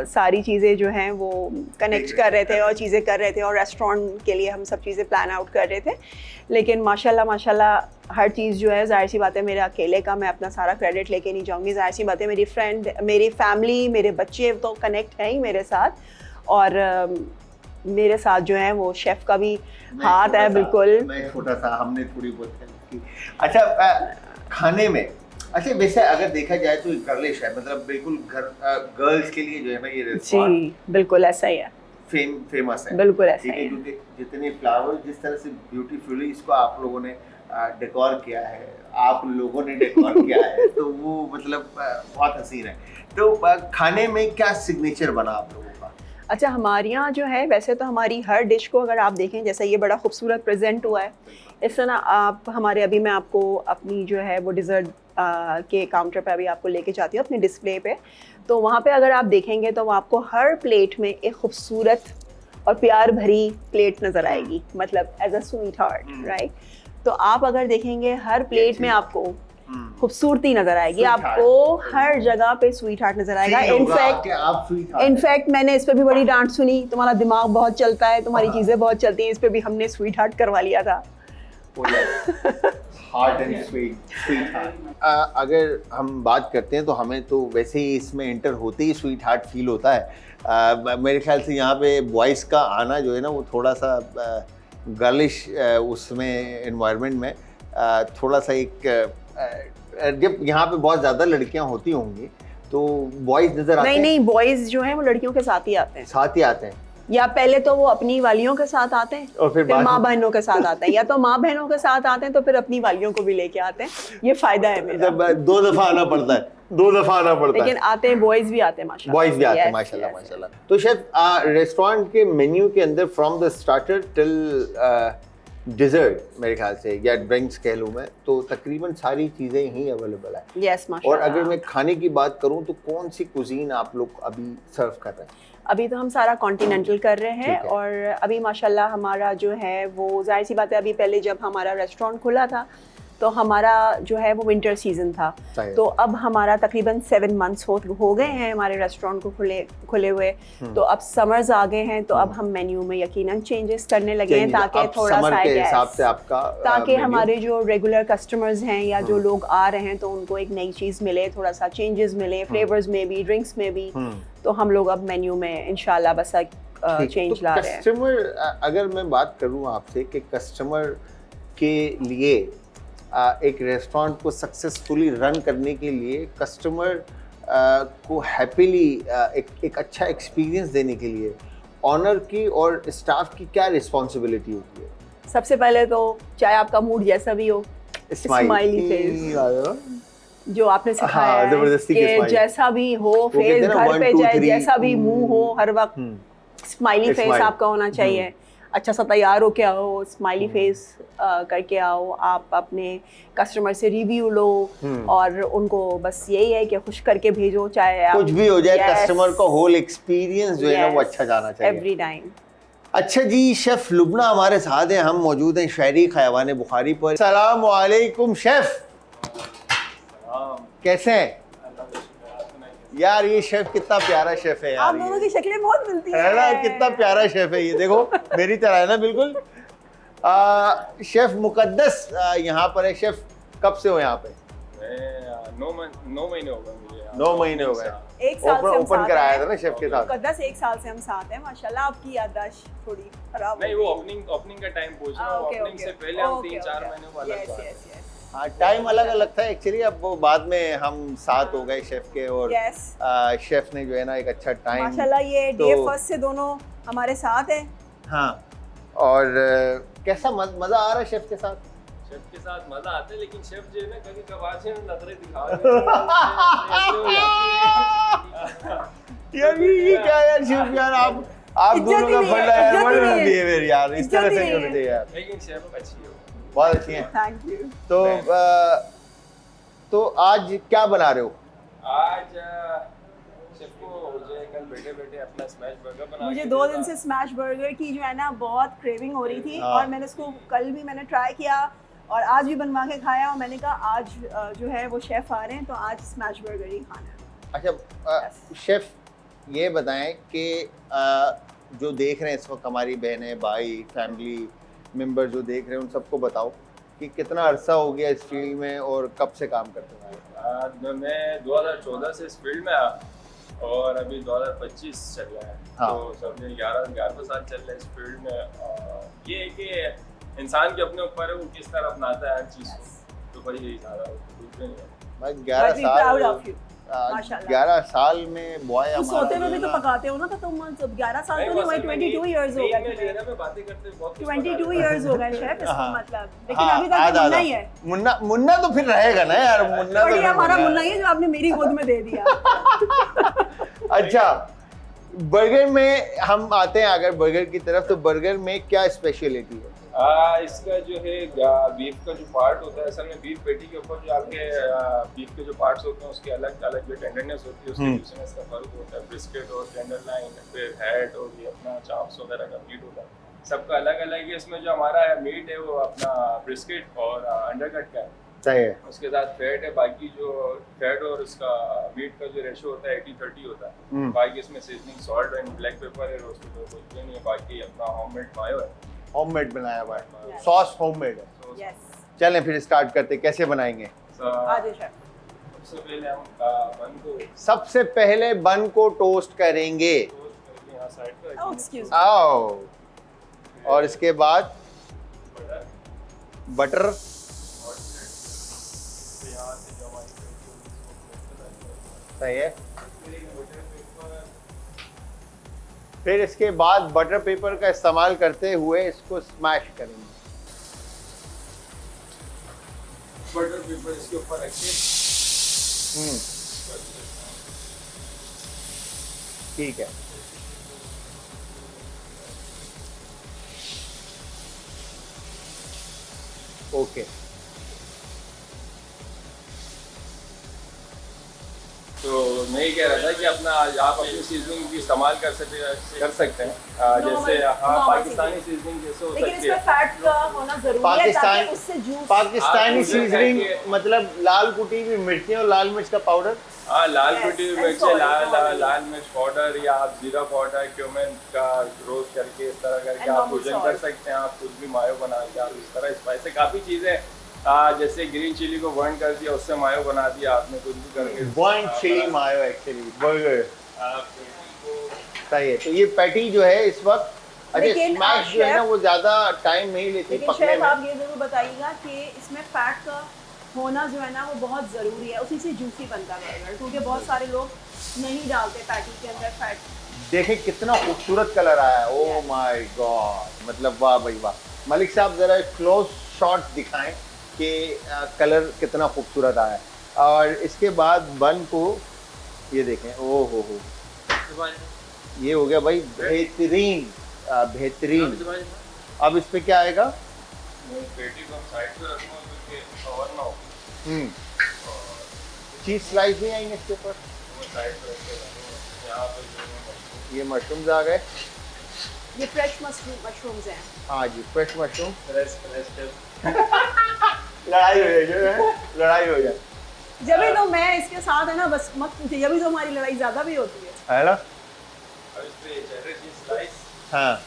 [SPEAKER 2] सारी चीज़ें जो हैं वो कनेक्ट कर रहे थे और चीज़ें कर रहे थे, और रेस्टोरेंट के लिए हम सब चीज़ें प्लान आउट कर रहे थे। लेकिन माशाल्लाह हर चीज़ जो है, जाहिर सी बात है, मेरे अकेले का मैं अपना सारा क्रेडिट लेके नहीं जाऊँगी। जाहिर सी बात है, मेरी फ्रेंड, मेरी फैमिली, मेरे बच्चे तो कनेक्ट हैं ही मेरे साथ, और मेरे साथ जो है वो शेफ़ का भी हाथ है, बिल्कुल।
[SPEAKER 1] मैं छोटा सा, हमने थोड़ी बहुत हेल्प की। अच्छा, खाने में, अच्छा वैसे अगर देखा जाए तो गर्लिश है, मतलब बिल्कुल गर्ल्स के लिए जो है ना ये रेस्टोरेंट,
[SPEAKER 2] जी बिल्कुल ऐसा ही है,
[SPEAKER 1] फेमस है,
[SPEAKER 2] बिल्कुल ऐसा ही है।
[SPEAKER 1] क्योंकि जितने फ्लावर जिस तरह से ब्यूटीफुली इसको आप लोगों ने डेकोर किया है, आप लोगों ने डेकोर किया है, तो वो मतलब बहुत हसीन है। तो खाने में क्या सिग्नेचर बना आप लोगों का?
[SPEAKER 2] अच्छा, हमारे यहाँ जो है, वैसे तो हमारी हर डिश को अगर आप देखें, जैसे ये बड़ा खूबसूरत प्रेजेंट हुआ है, इस तरह आप हमारे, अभी मैं आपको अपनी जो है वो डिज़र्ट के काउंटर पे अभी आपको लेके जाती हूँ, अपने डिस्प्ले पे। तो वहाँ पे अगर आप देखेंगे तो वो आपको हर प्लेट में एक खूबसूरत और प्यार भरी प्लेट नज़र आएगी, मतलब as a sweetheart, right. तो आप अगर देखेंगे हर प्लेट में आपको खूबसूरती नजर आएगी, आपको हर जगह पे स्वीट हार्ट नजर आएगा। इनफैक्ट मैंने इस पे भी बड़ी डांट सुनी, तुम्हारा दिमाग बहुत चलता है, तुम्हारी चीजें बहुत चलती हैं, इस पे भी हमने स्वीट हार्ट करवा लिया था।
[SPEAKER 1] Heart and sweet heart. अगर हम बात करते हैं तो हमें तो वैसे ही इसमें एंटर होते ही स्वीट हार्ट फील होता है। मेरे ख्याल से यहाँ पे बॉयज़ का आना जो है ना वो थोड़ा सा गर्लिश उसमें एनवायरनमेंट में थोड़ा सा एक जब यहाँ पे बहुत ज़्यादा लड़कियाँ होती होंगी तो बॉयज़ नज़र आते हैं।
[SPEAKER 2] नहीं, बॉयज़ जो हैं वो लड़कियों के साथ ही आते हैं, या पहले तो वो अपनी वालियों के साथ आते हैं और फिर माँ बहनों के साथ आते हैं, या तो माँ बहनों के साथ आते हैं तो फिर अपनी वालियों को भी लेके आते हैं। ये फायदा है मेरा।
[SPEAKER 1] दो दफा आना पड़ता है,
[SPEAKER 2] लेकिन आते हैं, बॉयज़ भी आते हैं माशाल्लाह।
[SPEAKER 1] बॉयज़ भी आते हैं माशाल्लाह। तो शेफ रेस्टोरेंट के मेन्यू के अंदर from the starter till dessert मेरे ख्याल से या ड्रिंक्स कह लूँ मैं, तो तकरीबन सारी चीज़ें ही अवेलेबल है।
[SPEAKER 2] यस माशाल्लाह।
[SPEAKER 1] और अगर मैं खाने की बात करूँ तो कौन सी कुजीन आप लोग अभी सर्व कर रहे हैं?
[SPEAKER 2] अभी तो हम सारा कॉन्टिनेंटल कर रहे हैं, और अभी माशाल्लाह हमारा जो है वो जाहिर सी बात है, अभी पहले जब हमारा रेस्टोरेंट खुला था तो हमारा जो है वो विंटर सीजन था, तो अब हमारा तकरीबन 7 मंथ्स हो गए हैं हमारे रेस्टोरेंट को खुले हुए। तो अब समर्स आ गए हैं, तो अब हम मेन्यू में यकीनन चेंजेस करने लगे हैं ताकि थोड़ा सा ताकि हमारे जो रेगुलर कस्टमर्स हैं या जो लोग आ रहे हैं तो उनको एक नई चीज़ मिले, थोड़ा सा चेंजेस मिले, फ्लेवर्स में भी, ड्रिंक्स में भी। तो हम लोग अब मेन्यू में इंशाल्लाह बस चेंज ला रहे हैं।
[SPEAKER 1] कस्टमर, अगर मैं बात करूं आपसे कि कस्टमर के लिए एक रेस्टोरेंट को सक्सेसफुली रन करने के लिए कस्टमर को हैप्पीली एक अच्छा एक्सपीरियंस देने के लिए ऑनर की और स्टाफ की क्या रिस्पॉन्सिबिलिटी होती है?
[SPEAKER 2] सबसे पहले तो चाहे आपका मूड जैसा भी हो, स्माइली फेस जो आपने सिखाया है कि जैसा भी हो फेस, घर पे जाए जैसा भी मुंह हो, हर वक्त स्माइली फेस आपका होना चाहिए। अच्छा सा तैयार होके आओ, स्माइली फेस करके आओ, आप अपने कस्टमर से रिव्यू लो और उनको बस यही है कि खुश करके भेजो, चाहे
[SPEAKER 1] कुछ भी हो जाए, कस्टमर का होल एक्सपीरियंस जो है ना वो अच्छा जाना चाहिए
[SPEAKER 2] एवरी टाइम।
[SPEAKER 1] अच्छा जी, शेफ लुबना हमारे साथ हैं, हम मौजूद हैं शहरी खयावान बुखारी पर। अस्सलाम वालेकुम शेफ, कैसे हैं यार? ये शेफ कितना प्यारा शेफ है यार,
[SPEAKER 2] आप दोनों की शक्लें बहुत मिलती
[SPEAKER 1] है ना, कितना प्यारा शेफ है ये, देखो मेरी तरह है ना बिल्कुल। शेफ मुकद्दस यहाँ पर है। शेफ कब से हो यहाँ पे?
[SPEAKER 3] 9 महीने हो गए मुझे।
[SPEAKER 1] 9 महीने हो गए।
[SPEAKER 2] एक साल से
[SPEAKER 1] ओपन कराया था ना शेफ के साथ।
[SPEAKER 2] मुकद्दस 1 साल से हम साथ हैं माशाल्लाह। आपकी याददाश्त थोड़ी खराब
[SPEAKER 3] नहीं, वो ओपनिंग का टाइम पूछ रहा हूँ। ओपनिंग से पहले हम 3-4 महीने वाला था।
[SPEAKER 1] हाँ, टाइम अलग अलग था एक्चुअली, अब वो बाद में हम साथ हो गए शेफ के, और शेफ ने जो है ना एक अच्छा टाइम
[SPEAKER 2] माशाल्लाह, ये डे फर्स्ट से दोनों हमारे साथ हैं।
[SPEAKER 1] हाँ, और कैसा मजा आ रहा है शेफ के साथ?
[SPEAKER 3] शेफ के साथ मजा आता है, लेकिन शेफ जो है ना कभी कभार से नजरें दिखा
[SPEAKER 1] ये क्या यार शेफ यार, आप दोनों का फंडा है, बड़े बिहेवियर यार, इस तरह से नहीं होना चाहिए यार।
[SPEAKER 3] लेकिन शेफ अच्छी है,
[SPEAKER 1] बहुत अच्छी है।
[SPEAKER 2] Thank you.
[SPEAKER 1] तो आज क्या बना रहे हो?
[SPEAKER 3] आज शेफ को मुझे कल बैठे अपना स्मैश बर्गर बना,
[SPEAKER 2] मुझे 2 दिन से स्मैश बर्गर की जो है ना बहुत क्रेविंग हो रही थी, और मैंने उसको कल भी मैंने ट्राई किया और आज भी बनवा के खाया, और मैंने कहा आज जो है वो शेफ आ रहे हैं तो आज स्मैश बर्गर ही खाना है।
[SPEAKER 1] अच्छा शेफ, ये बताएं कि जो देख रहे हैं इस वक्त हमारी बहनें, भाई, फैमिली मेंबर जो देख रहे हैं, उन सबको बताओ कि कितना अरसा हो गया इस फील्ड में और कब से काम करते हैं?
[SPEAKER 3] मैं 2014 से इस फील्ड में आया और अभी 2025 चल रहा है।
[SPEAKER 1] हाँ।
[SPEAKER 3] तो सबने 11 साल चल रहा है इस फील्ड में। ये है कि इंसान के अपने ऊपर है, वो किस तरह अपनाता है हर चीज़ को, तो बड़ी यही सारा कुछ नहीं है।
[SPEAKER 1] मैं 11 साल में बॉय
[SPEAKER 2] तो सोते में भी तो पकाते हो ना, तो तुम 11 साल तो नहीं हुए, 22 इयर्स हो गए।
[SPEAKER 3] मैं बातें करते बहुत
[SPEAKER 2] 22 इयर्स हो गए शेफ, इसका मतलब। लेकिन अभी तक मुन्ना ही है।
[SPEAKER 1] मुन्ना तो फिर रहेगा ना यार, मुन्ना तो
[SPEAKER 2] हमारा मुन्ना ही है जो आपने मेरी गोद में दे दिया।
[SPEAKER 1] अच्छा, बर्गर में हम आते हैं अगर बर्गर की तरफ, तो बर्गर में क्या स्पेशलिटी है?
[SPEAKER 3] इसका जो है बीफ का जो पार्ट होता है, असल में बीफ पेटी के ऊपर जो आपके बीफ के जो पार्ट्स होते हैं उसके अलग अलग जो टेंडरनेस होती है उसके बीच में इसका फर्क होता है। ब्रिस्केट और टेंडर लाइन, फिर हेड और ये अपना चाप्स वगैरह का मीट होता है, सबका अलग अलग है। इसमें जो हमारा मीट है वो अपना ब्रिस्केट और अंडरकट का है,
[SPEAKER 1] सही है।
[SPEAKER 3] उसके साथ फैट है। बाकी जो फैट और उसका मीट का जो रेशो होता है 80-30 होता है। बाकी इसमें seasoning salt and black pepper है, रोस्टेड तो कुछ भी नहीं है। बाकी अपना होममेड मायो है,
[SPEAKER 1] होममेड बनाया हुआ है, सॉस होममेड है।
[SPEAKER 2] यस,
[SPEAKER 1] चलें फिर स्टार्ट करते, कैसे बनाएंगे?
[SPEAKER 2] आगे शेफ।
[SPEAKER 3] सबसे पहले हम बन को
[SPEAKER 1] सबसे पहले बन को टोस्ट करेंगे।
[SPEAKER 3] टोस्ट करके यहाँ साइड पे
[SPEAKER 2] ओह
[SPEAKER 3] रखेंगे।
[SPEAKER 2] एक्सक्यूज
[SPEAKER 1] आओ, और इसके बाद
[SPEAKER 3] बटर
[SPEAKER 1] बटर,
[SPEAKER 3] और फिर यहाँ से जो हमारी plate होगी, इसको plate पे डालेंगे।
[SPEAKER 1] सही है।
[SPEAKER 3] फिर एक बटर पेपर,
[SPEAKER 1] फिर इसके बाद बटर पेपर का इस्तेमाल करते हुए इसको स्मैश करेंगे।
[SPEAKER 3] बटर पेपर इसके ऊपर रख के
[SPEAKER 1] ठीक है। ओके,
[SPEAKER 3] तो मैं ये कह रहा था कि अपना आप अपनी सीजनिंग भी इस्तेमाल कर सकते हैं। जैसे हाँ, पाकिस्तानी सीजनिंग जैसे हो
[SPEAKER 2] लेकिन
[SPEAKER 3] सकती
[SPEAKER 2] इसमें
[SPEAKER 3] है।
[SPEAKER 2] फैट का होना जरूरी है
[SPEAKER 1] पाकिस्तान
[SPEAKER 2] ताकि उससे जूस
[SPEAKER 1] पाकिस्तानी
[SPEAKER 3] मुझे
[SPEAKER 1] सीजनिंग
[SPEAKER 3] चाहिए।
[SPEAKER 1] मतलब लाल कुटी हुई मिर्ची और लाल मिर्च का पाउडर।
[SPEAKER 3] हाँ, लाल
[SPEAKER 2] Yes,
[SPEAKER 3] पिटी हुई
[SPEAKER 2] and
[SPEAKER 3] मिर्च,
[SPEAKER 2] salt,
[SPEAKER 3] लाल मिर्च पाउडर या आप जीरा पाउडर, क्यूमिन का रोस्ट करके इस तरह करके
[SPEAKER 2] And
[SPEAKER 3] आप
[SPEAKER 2] normal
[SPEAKER 3] भोजन
[SPEAKER 2] salt.
[SPEAKER 3] कर सकते हैं। आप कुछ भी मायो बना के आप इस तरह स्पाइस काफ़ी चीज़ें, जैसे ग्रीन चिली को बर्न कर दिया, उससे मायो बना दिया आपने, कुछ भी करके
[SPEAKER 1] वन चिली मायो एक्चुअली बर्गर।
[SPEAKER 3] आप को
[SPEAKER 1] सही है। तो ये पैटी जो है इस वक्त, अच्छा
[SPEAKER 2] लेकिन
[SPEAKER 1] स्मैश जो है ना
[SPEAKER 2] शेफ-
[SPEAKER 1] वो ज्यादा टाइम नहीं लेती
[SPEAKER 2] लेकिन
[SPEAKER 1] पकने
[SPEAKER 2] शेफ
[SPEAKER 1] में।
[SPEAKER 2] आप ये जरूर बताइएगा कि इसमें फैट का होना जो है ना वो बहुत ज़रूरी है, उसी से जूसी बनता है बर्गर, क्योंकि बहुत सारे लोग नहीं डालते पैटी के अंदर फैट।
[SPEAKER 1] देखें कितना खूबसूरत कलर आया है। ओह माय गॉड, मतलब वाह भाई वाह। मलिक साहब जरा क्लोज शॉट दिखाएं कि कलर कितना खूबसूरत आया है। और इसके बाद बन को ये देखें, ओ हो, ये हो गया भाई बेहतरीन, बेहतरीन। अब इस पे क्या आएगा?
[SPEAKER 3] पेटी को हम साइड पे रखूँगा क्योंकि कवर ना हो,
[SPEAKER 1] चीज स्लाइस नहीं आएंगे इसके ऊपर?
[SPEAKER 3] वो साइड पे रख के रखूँगा। यहाँ पे जो है
[SPEAKER 1] ये मशरूम्स आ गए।
[SPEAKER 2] ये फ्रेश मशरूम्स हैं।
[SPEAKER 1] हाँ जी, फ्रेश मशरूम।
[SPEAKER 3] रेस्ट
[SPEAKER 1] लड़ाई हो जाए, लड़ाई हो जाए,
[SPEAKER 2] जब भी तो मैं इसके साथ है ना, बस मत पूछिए, जब भी तो हमारी लड़ाई ज़्यादा भी होती है।
[SPEAKER 1] है ना?
[SPEAKER 3] अब इस पे चेडर चीज स्लाइस,
[SPEAKER 1] हाँ,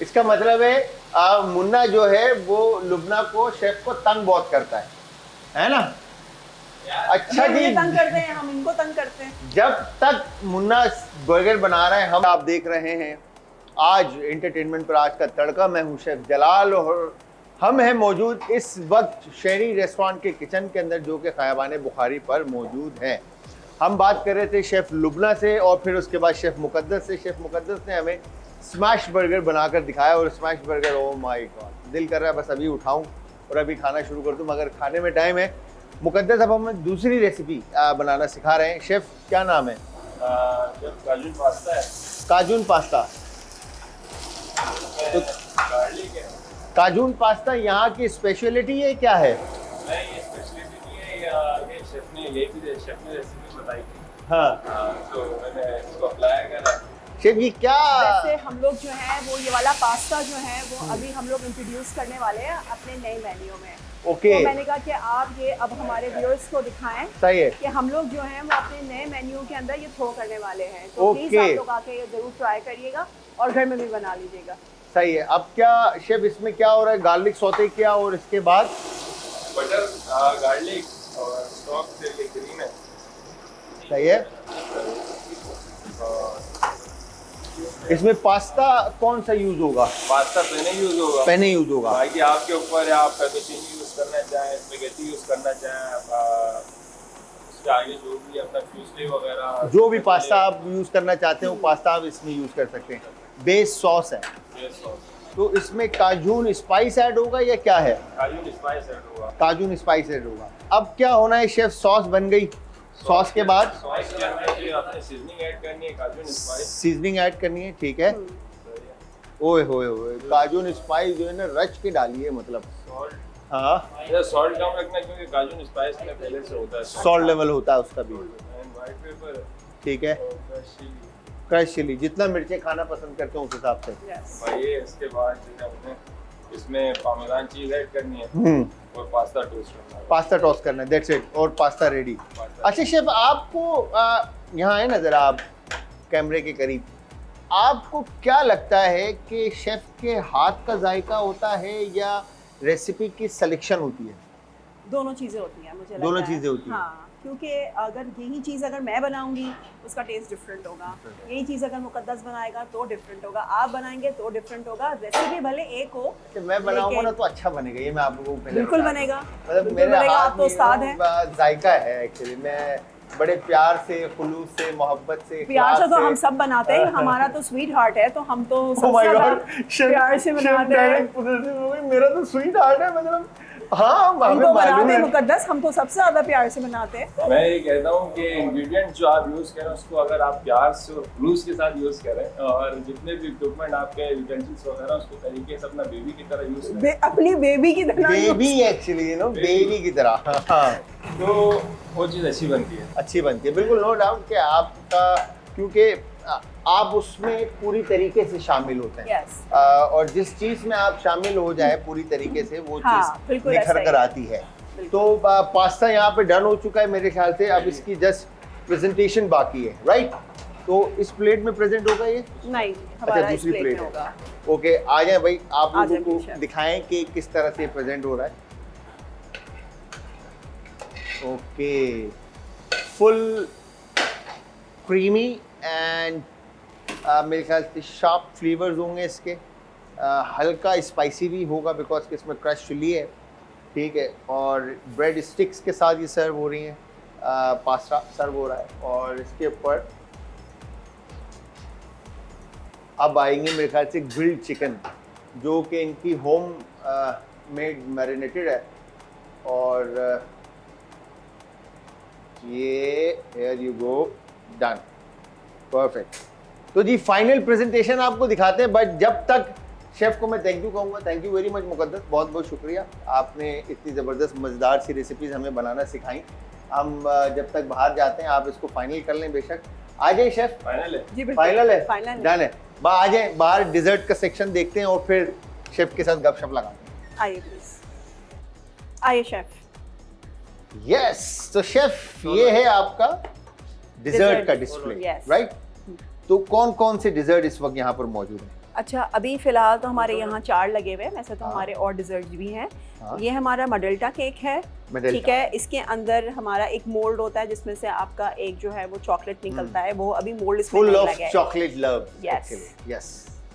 [SPEAKER 1] इसका मतलब है मुन्ना जो है वो लुबना को, शेफ को तंग बहुत करता है ना? अच्छा
[SPEAKER 2] ये मुझे
[SPEAKER 1] जी,
[SPEAKER 2] तंग करते हैं, हम इनको तंग करते हैं।
[SPEAKER 1] जब तक मुन्ना बर्गर बना रहे हैं, हम आप देख रहे हैं आज एंटरटेनमेंट पर आज का तड़का। मैं हूं शेफ जलाल और हम हैं मौजूद इस वक्त शहरी रेस्टोरेंट के किचन के अंदर, जो कि खयाबान बुखारी पर मौजूद है। हम बात कर रहे थे शेफ़ लुबना से और फिर उसके बाद शेफ़ मुकद्दस से। शेफ़ मुकद्दस ने हमें स्मैश बर्गर बनाकर दिखाया और smash burger, oh my God, दिल कर रहा है बस अभी उठाऊं और अभी खाना शुरू कर दूं, मगर खाने में टाइम है। मुकद्दस अब हमें दूसरी रेसिपी बनाना सिखा रहे हैं। शेफ़ क्या नाम है?
[SPEAKER 3] जब काजू पास्ता है,
[SPEAKER 1] काजून पास्ता।
[SPEAKER 3] तो गार्लिक है।
[SPEAKER 1] काजून पास्ता यहाँ की स्पेशलिटी है, क्या है?
[SPEAKER 3] नहीं, ये स्पेशलिटी नहीं है, ये शेफ ने रेसिपी बताई थी।
[SPEAKER 1] हाँ
[SPEAKER 3] तो मैंने इसको अप्लाई करा।
[SPEAKER 1] शेफ ये क्या?
[SPEAKER 2] वैसे हम लोग जो है वो ये वाला पास्ता जो है वो अभी हम लोग इंट्रोड्यूस करने वाले हैं अपने नए मेन्यू में।
[SPEAKER 1] ओके,
[SPEAKER 2] तो मैंने कहा कि आप ये अब हमारे व्यूअर्स को दिखाएं
[SPEAKER 1] सही है।
[SPEAKER 2] कि हम लोग जो हैं वो अपने नए मेन्यू के अंदर ये थ्रो करने वाले हैं। तो प्लीज़
[SPEAKER 1] Okay.
[SPEAKER 2] आप लोग आके ये जरूर ट्राई करिएगा और घर में भी बना लीजिएगा।
[SPEAKER 1] सही है। अब क्या शेफ इसमें क्या हो रहा है? गार्लिक सौते किया और इसके बाद
[SPEAKER 3] बटर, गार्लिक और स्टॉक से ये ग्रीन है।
[SPEAKER 1] सही है।
[SPEAKER 3] और
[SPEAKER 1] इसमें पास्ता कौन सा यूज होगा?
[SPEAKER 3] पास्ता पहले यूज होगा,
[SPEAKER 1] पहले यूज होगा।
[SPEAKER 3] बाकी आपके ऊपर है। आप फेटोचीनी यूज करना चाहें, स्पेगेटी यूज करना चाहें, उसके आगे जो भी अपना फ्यूसली वगैरह,
[SPEAKER 1] जो भी पास्ता आप यूज करना चाहते हो पास्ता आप इसमें यूज कर सकते हैं। बेस सॉस है,
[SPEAKER 3] ये सॉस,
[SPEAKER 1] तो इसमें काजून स्पाइस ऐड होगा या क्या है?
[SPEAKER 3] काजू स्पाइस ऐड होगा।
[SPEAKER 1] काजून स्पाइस ऐड होगा। अब क्या होना है शेफ? सॉस बन गई, सॉस के बाद
[SPEAKER 3] सॉस के अंदर ये आपने सीजनिंग ऐड करनी है, काजू स्पाइस।
[SPEAKER 1] सीजनिंग ऐड करनी है, ठीक है। ओए होए होए, काजू ने स्पाइस जो है ना रच के डाली है, मतलब
[SPEAKER 3] सॉल्ट,
[SPEAKER 1] हाँ
[SPEAKER 3] ये सॉल्ट कम रखना क्योंकि काजू स्पाइस में पहले से होता है।
[SPEAKER 1] सॉल्ट लेवल होता है उसका भी,
[SPEAKER 3] एंड व्हाइट पेपर
[SPEAKER 1] ठीक है।
[SPEAKER 3] और फ्रेश चिली।
[SPEAKER 1] क्रश चिली, जितना मिर्चें खाना पसंद करते हो उस हिसाब से।
[SPEAKER 2] यस
[SPEAKER 3] और ये इसके बाद जो है हमने इसमें पार्मेजान चीज ऐड करनी है और पास्ता टोस्ट करना है।
[SPEAKER 1] पास्ता टॉस करना है, दैट्स इट, और पास्ता रेडी। अच्छा शेफ, आपको यहाँ है ना जरा आप कैमरे के करीब, आपको क्या लगता है कि शेफ के हाथ का जायका होता है या रेसिपी की सिलेक्शन होती है?
[SPEAKER 2] दोनों चीज़ें होती हैं मुझे लगता
[SPEAKER 1] दोनों
[SPEAKER 2] है।
[SPEAKER 1] चीज़ें होती हैं।
[SPEAKER 2] हाँ, क्योंकि अगर यही चीज़ अगर मैं बनाऊंगी उसका टेस्ट डिफरेंट होगा, यही चीज़ अगर मुकद्दस बनाएगा तो डिफरेंट होगा, आप बनाएंगे तो डिफरेंट होगा, रेसिपी भले एक हो।
[SPEAKER 1] कि मैं बनाऊंगा
[SPEAKER 2] लेकिन-
[SPEAKER 1] ना तो अच्छा बनेगा, ये मैं आप लोगों को पहले
[SPEAKER 2] बिल्कुल
[SPEAKER 1] बता दूं।
[SPEAKER 2] बनेगा,
[SPEAKER 1] मतलब
[SPEAKER 2] बिल्कुल
[SPEAKER 1] मेरे
[SPEAKER 2] बनेगा,
[SPEAKER 1] हाथ
[SPEAKER 2] आप तो
[SPEAKER 1] में
[SPEAKER 2] उस्ताद हैं।
[SPEAKER 1] जायका है एक्चुअली, मैं बड़े प्यार से, खुलूस से, मोहब्बत से,
[SPEAKER 2] प्यार से
[SPEAKER 1] इखलास
[SPEAKER 2] तो हम सब बनाते हैं, हमारा तो स्वीट हार्ट है, तो हम तो
[SPEAKER 1] Oh
[SPEAKER 2] सबसे
[SPEAKER 1] my
[SPEAKER 2] ज्यादा
[SPEAKER 1] God, शेफ-
[SPEAKER 2] प्यार से
[SPEAKER 1] शेफ
[SPEAKER 2] बनाते हैं।
[SPEAKER 1] डायरेक्ट possessive हो गई, मेरा तो स्वीट हार्ट है, मतलब हाँ
[SPEAKER 2] हम
[SPEAKER 1] हमें
[SPEAKER 2] तो
[SPEAKER 1] मालूम
[SPEAKER 2] बनाते हैं
[SPEAKER 1] है।
[SPEAKER 2] मुकद्दस, हम तो सबसे ज्यादा प्यार से बनाते हैं।
[SPEAKER 3] मैं ये कहता हूँ कि इंग्रेडिएंट जो आप यूज़ करें उसको अगर आप प्यार से और खलूस के साथ यूज़ करें और जितने भी इक्विपमेंट आपके यूटेंसिल्स वगैरह उसको तरीके से अपना बेबी की तरह यूज़ करें
[SPEAKER 2] अपनी बेबी की तरह
[SPEAKER 1] baby actually, you know, baby की तरह। हाँ,
[SPEAKER 3] तो वो चीज़ अच्छी बनती है।
[SPEAKER 1] अच्छी बनती है, बिल्कुल नो डाउट कि आपका, क्योंकि आप उसमें पूरी तरीके से शामिल होते हैं।
[SPEAKER 2] यस
[SPEAKER 1] और जिस चीज में आप शामिल हो जाए पूरी तरीके से, वो
[SPEAKER 2] हाँ,
[SPEAKER 1] चीज
[SPEAKER 2] बिल्कुल
[SPEAKER 1] निखर
[SPEAKER 2] ऐसा
[SPEAKER 1] कर
[SPEAKER 2] ही।
[SPEAKER 1] आती है। तो पास्ता यहाँ पे डन हो चुका है मेरे ख्याल से, अब इसकी जस्ट प्रेजेंटेशन बाकी है, राइट? तो इस प्लेट में प्रेजेंट होगा ये?
[SPEAKER 2] नहीं,
[SPEAKER 1] अच्छा,
[SPEAKER 2] हमारा इस
[SPEAKER 1] दूसरी
[SPEAKER 2] प्लेट
[SPEAKER 1] प्लेट
[SPEAKER 2] में
[SPEAKER 1] है।
[SPEAKER 2] होगा।
[SPEAKER 1] ओके, आ जाए भाई, आप
[SPEAKER 2] आ
[SPEAKER 1] लोगों
[SPEAKER 2] जाए
[SPEAKER 1] को
[SPEAKER 2] शेफ।
[SPEAKER 1] दिखाएं कि किस तरह से प्रेजेंट हो रहा है। ओके, फुल क्रीमी एंड मेरे ख्याल से शार्प फ्लेवर्स होंगे इसके, हल्का स्पाइसी भी होगा बिकॉज कि इसमें क्रश चिली है, ठीक है, और ब्रेड स्टिक्स के साथ ये सर्व हो रही हैं, पास्ता सर्व हो रहा है, और इसके ऊपर अब आएंगे मेरे ख्याल से ग्रिल्ड चिकन, जो कि इनकी होम मेड मैरिनेटेड है, और ये here you go, done, perfect. तो जी फाइनल प्रेजेंटेशन आपको दिखाते हैं, बट जब तक शेफ को मैं थैंक यू कहूँगा। थैंक यू वेरी मच मुकद्दस, बहुत बहुत शुक्रिया, आपने इतनी ज़बरदस्त मज़ेदार सी रेसिपीज़ हमें बनाना सिखाई। हम जब तक बाहर जाते हैं आप इसको फाइनल कर लें बेशक। आ जाए शेफ,
[SPEAKER 3] फाइनल है।
[SPEAKER 2] जी बिल्कुल,
[SPEAKER 1] फाइनल है,
[SPEAKER 2] फाइनल
[SPEAKER 1] डन है। आ जाए, बाहर डिजर्ट का सेक्शन देखते हैं और फिर शेफ के साथ गपशप लगाते हैं।
[SPEAKER 2] आइए प्लीज, आइए शेफ।
[SPEAKER 1] यस, तो शेफ ये है आपका डिजर्ट का डिस्प्ले,
[SPEAKER 2] yes.
[SPEAKER 1] राइट? तो कौन कौन से डिजर्ट इस वक्त यहाँ पर मौजूद हैं?
[SPEAKER 2] अच्छा, अभी फिलहाल तो हमारे यहाँ 4 लगे हुए हैं, वैसे तो
[SPEAKER 1] हाँ।
[SPEAKER 2] हमारे और डिजर्ट्स भी हैं।
[SPEAKER 1] हाँ।
[SPEAKER 2] ये हमारा मडल्टा केक है,
[SPEAKER 1] मडल्टा।
[SPEAKER 2] ठीक है। इसके अंदर हमारा एक मोल्ड होता है जिसमें से आपका एक जो है वो चॉकलेट निकलता है, वो अभी मोल्ड इसमें
[SPEAKER 1] फुल
[SPEAKER 2] नहीं
[SPEAKER 1] ऑफ
[SPEAKER 2] लगा है।
[SPEAKER 1] Chocolate love,
[SPEAKER 2] Yes.
[SPEAKER 1] यस।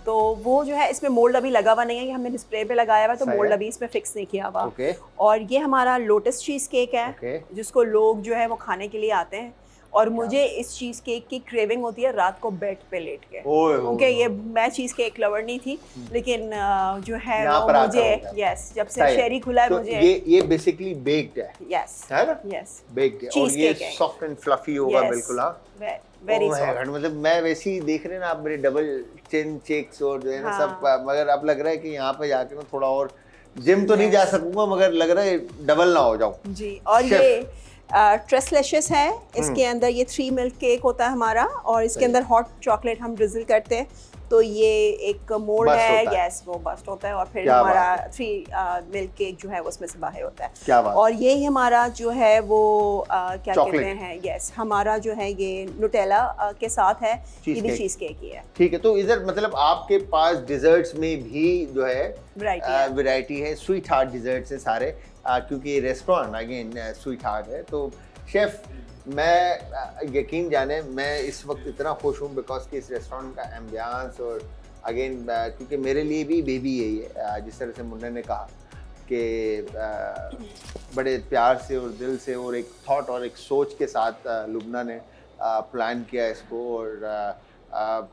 [SPEAKER 2] तो वो जो है इसमें मोल्ड अभी लगा हुआ नहीं है, ये हमने डिस्प्ले पे लगाया हुआ है, तो
[SPEAKER 1] सही
[SPEAKER 2] मोल्ड
[SPEAKER 1] है।
[SPEAKER 2] अभी इसमें फिक्स नहीं किया हुआ।
[SPEAKER 1] ओके,
[SPEAKER 2] और ये हमारा लोटस चीज़ केक है,
[SPEAKER 1] ओके।
[SPEAKER 2] जिसको लोग जो है वो खाने के लिए आते हैं, और मुझे इस चीज़ केक की क्रेविंग होती है रात को बेड पे लेट के,
[SPEAKER 1] ओए
[SPEAKER 2] क्योंकि ये मैं चीज़ केक लवर नहीं थी, लेकिन जो है
[SPEAKER 1] यहाँ
[SPEAKER 2] वो
[SPEAKER 1] पर आता
[SPEAKER 2] मुझे
[SPEAKER 1] होगा।
[SPEAKER 2] यस, जब से
[SPEAKER 1] सही है।
[SPEAKER 2] शेरी खुला है
[SPEAKER 1] तो
[SPEAKER 2] मुझे
[SPEAKER 1] ये बेसिकली बेक्ड है,
[SPEAKER 2] यस
[SPEAKER 1] है ना?
[SPEAKER 2] यस
[SPEAKER 1] बेक्ड है, और
[SPEAKER 2] Cheese
[SPEAKER 1] ये
[SPEAKER 2] cake है।
[SPEAKER 1] सॉफ्ट एंड फ्लफी होगा, बिल्कुल। हाँ,
[SPEAKER 2] very
[SPEAKER 1] Oh my
[SPEAKER 2] soft.
[SPEAKER 1] God, मतलब मैं वैसे ही देख रहे हैं ना आप, मेरे डबल चिन चेक्स और जो है ना
[SPEAKER 2] हाँ।
[SPEAKER 1] सब, मगर अब लग रहा है कि यहाँ पे जाके ना थोड़ा और, जिम तो नहीं जा सकूंगा मगर लग रहा है डबल ना हो जाऊं।
[SPEAKER 2] जी, और
[SPEAKER 1] Chef।
[SPEAKER 2] ये ट्रेसलेशियस है, इसके अंदर ये 3 मिल्क केक होता है हमारा, और इसके अंदर हॉट चॉकलेट हम ड्रिजल करते हैं, तो ये एक मोल्ड
[SPEAKER 1] Burst
[SPEAKER 2] है,
[SPEAKER 1] होता है।
[SPEAKER 2] यस, वो बस्ट होता है, और फिर
[SPEAKER 1] क्या
[SPEAKER 2] हमारा
[SPEAKER 1] बात है।
[SPEAKER 2] 3 मिल्क केक जो है वो उसमें से बाहर होता है।
[SPEAKER 1] क्या बात।
[SPEAKER 2] और ये ही हमारा जो है वो क्या
[SPEAKER 1] Chocolate।
[SPEAKER 2] कहते हैं, यस, हमारा जो है ये नुटेला के साथ है,
[SPEAKER 1] Cheese
[SPEAKER 2] ये भी
[SPEAKER 1] cake।
[SPEAKER 2] चीज़ केक ही है,
[SPEAKER 1] ठीक है, तो इधर मतलब आपके पास डिजर्ट्स में भी जो है
[SPEAKER 2] वैरायटी है।
[SPEAKER 1] वैरायटी है, स्वीट हार्ट डिजर्ट्स है सारे, क्योंकि ये रेस्टोरेंट अगेन स्वीट हार्ट है। तो शेफ, मैं यकीन जाने मैं इस वक्त इतना खुश हूँ बिकॉज कि इस रेस्टोरेंट का एम्बियंस, और अगेन क्योंकि मेरे लिए भी बेबी है ये, जिस तरह से मुन्ना ने कहा कि बड़े प्यार से और दिल से और एक थॉट और एक सोच के साथ लुबना ने प्लान किया इसको, और